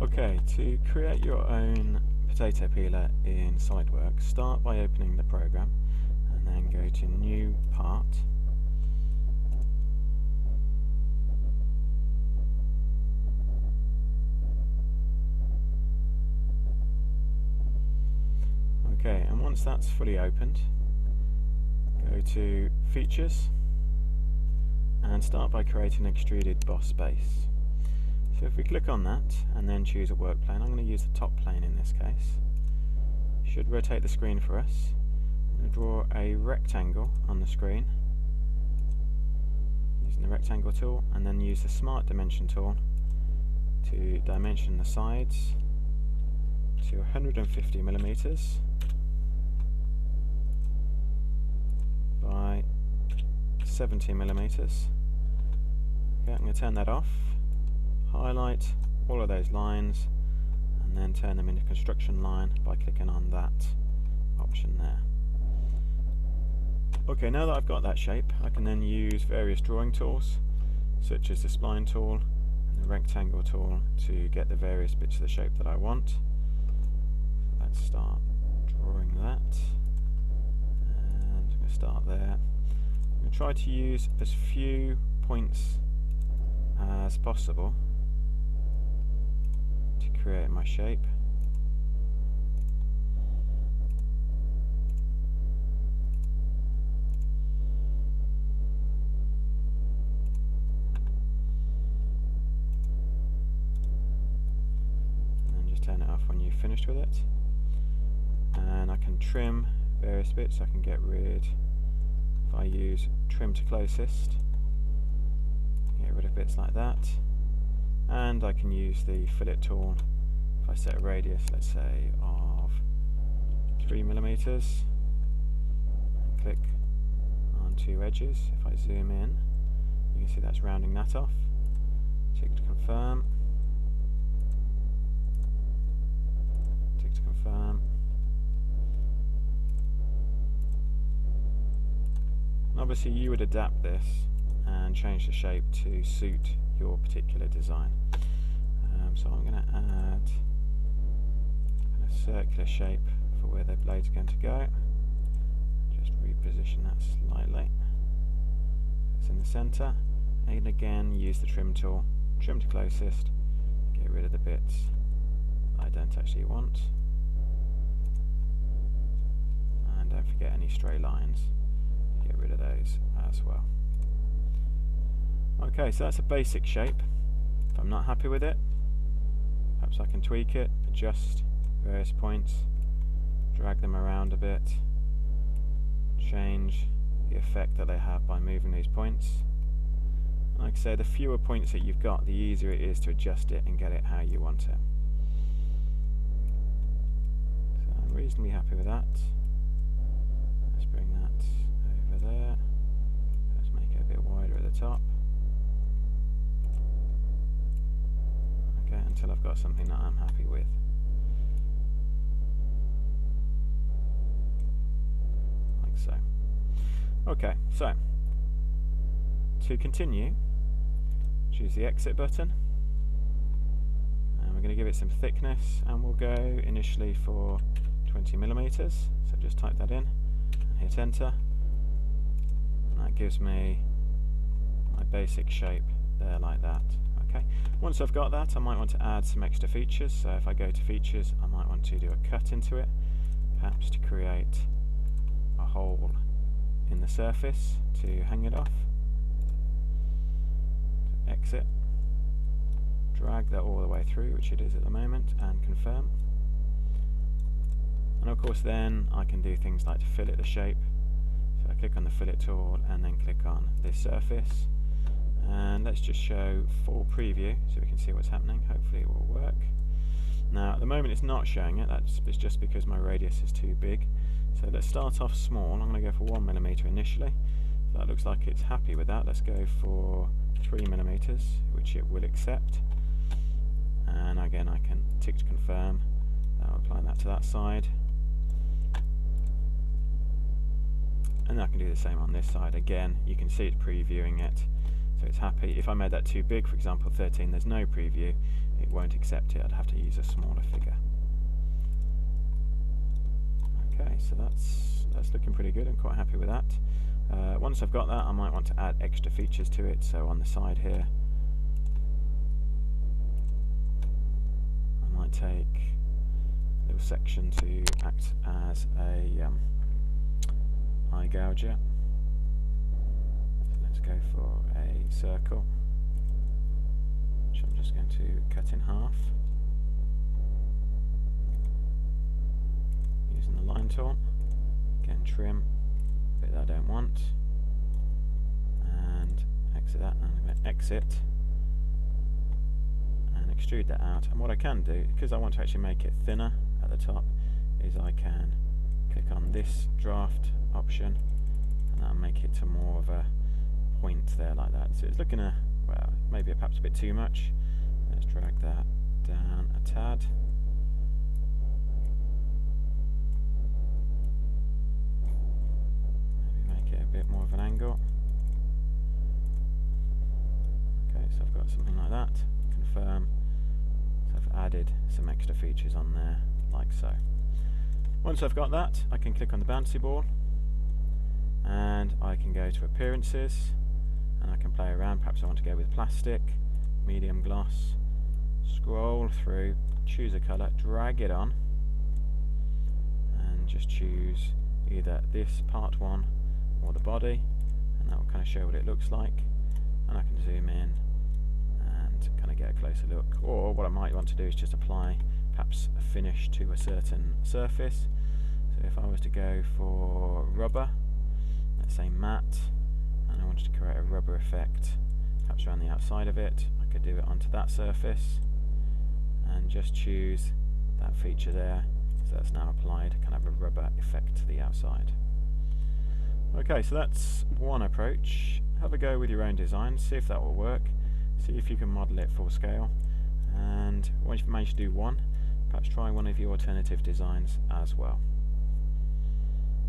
Okay, to create your own potato peeler in Solidworks, start by opening the program and then go to New Part. Okay, and once that's fully opened, go to Features and start by creating an extruded boss base. So if we click on that and then choose a work plane, I'm going to use the top plane in this case. Should rotate the screen for us. I'm going to draw a rectangle on the screen using the rectangle tool, and then use the Smart Dimension tool to dimension the sides to 150 millimeters by 70 millimeters. Okay, I'm going to turn that off. Highlight all of those lines and then turn them into construction line by clicking on that option there. Okay, now that I've got that shape, I can then use various drawing tools such as the spline tool and the rectangle tool to get the various bits of the shape that I want. So let's start drawing that, and I'm going to start there. I'm going to try to use as few points as possible to create my shape. And then just turn it off when you've finished with it. And I can trim various bits. I can get rid, if I use trim to closest, get rid of bits like that. And I can use the fillet tool. If I set a radius, let's say of 3 millimeters, and click on two edges. If I zoom in, you can see that's rounding that off. Tick to confirm. Tick to confirm. And obviously you would adapt this and change the shape to suit your particular design. So I'm going to add a circular shape for where the blade's going to go. Just reposition that slightly. It's in the centre. And again, use the trim tool. Trim to closest. Get rid of the bits I don't actually want. And don't forget any stray lines. Get rid of those as well. Okay, so that's a basic shape. If I'm not happy with it, perhaps I can tweak it, adjust various points, drag them around a bit, change the effect that they have by moving these points. Like I say, the fewer points that you've got, the easier it is to adjust it and get it how you want it. So I'm reasonably happy with that. Let's bring that over there. Let's make it a bit wider at the top. Until I've got something that I'm happy with. Like so. Okay, so to continue, choose the exit button, and we're going to give it some thickness, and we'll go initially for 20 millimeters. So just type that in and hit enter, and that gives me my basic shape there like that. Okay. Once I've got that, I might want to add some extra features. So if I go to features, I might want to do a cut into it, perhaps to create a hole in the surface to hang it off. So exit, drag that all the way through, which it is at the moment, and confirm. And of course then I can do things like to fillet the shape. So I click on the fillet tool and then click on this surface. And let's just show full preview so we can see what's happening. Hopefully it will work. Now at the moment it's not showing it, that's just because my radius is too big. So let's start off small. I'm going to go for 1 millimeter initially. So that looks like it's happy with that. Let's go for 3 millimeters, which it will accept. And again I can tick to confirm. I'll apply that to that side. And I can do the same on this side. Again, you can see it previewing it. So it's happy. If I made that too big, for example 13, there's no preview, it won't accept it. I'd have to use a smaller figure. Okay, so that's looking pretty good. I'm quite happy with that. Once I've got that, I might want to add extra features to it. So on the side here, I might take a little section to act as a eye gouger. So let's go for a circle, which I'm just going to cut in half using the line tool. Again, trim bit that I don't want, and exit that. And I'm going to exit and extrude that out. And what I can do, because I want to actually make it thinner at the top, is I can click on this draft option, and that'll make it to more of a point there like that. So it's looking well, maybe perhaps a bit too much. Let's drag that down a tad. Maybe make it a bit more of an angle. Okay, so I've got something like that. Confirm. So I've added some extra features on there, like so. Once I've got that, I can click on the bouncy ball, and I can go to appearances, and I can play around. Perhaps I want to go with plastic, medium gloss, scroll through, choose a colour, drag it on, and just choose either this part 1 or the body, and that will kind of show what it looks like. And I can zoom in and kind of get a closer look. Or what I might want to do is just apply perhaps a finish to a certain surface. So if I was to go for rubber, let's say matte, and I wanted to create a rubber effect perhaps around the outside of it, I could do it onto that surface and just choose that feature there. So that's now applied kind of a rubber effect to the outside. Okay, so that's one approach. Have a go with your own design, see if that will work, see if you can model it full scale, and once you've managed to do one, perhaps try one of your alternative designs as well.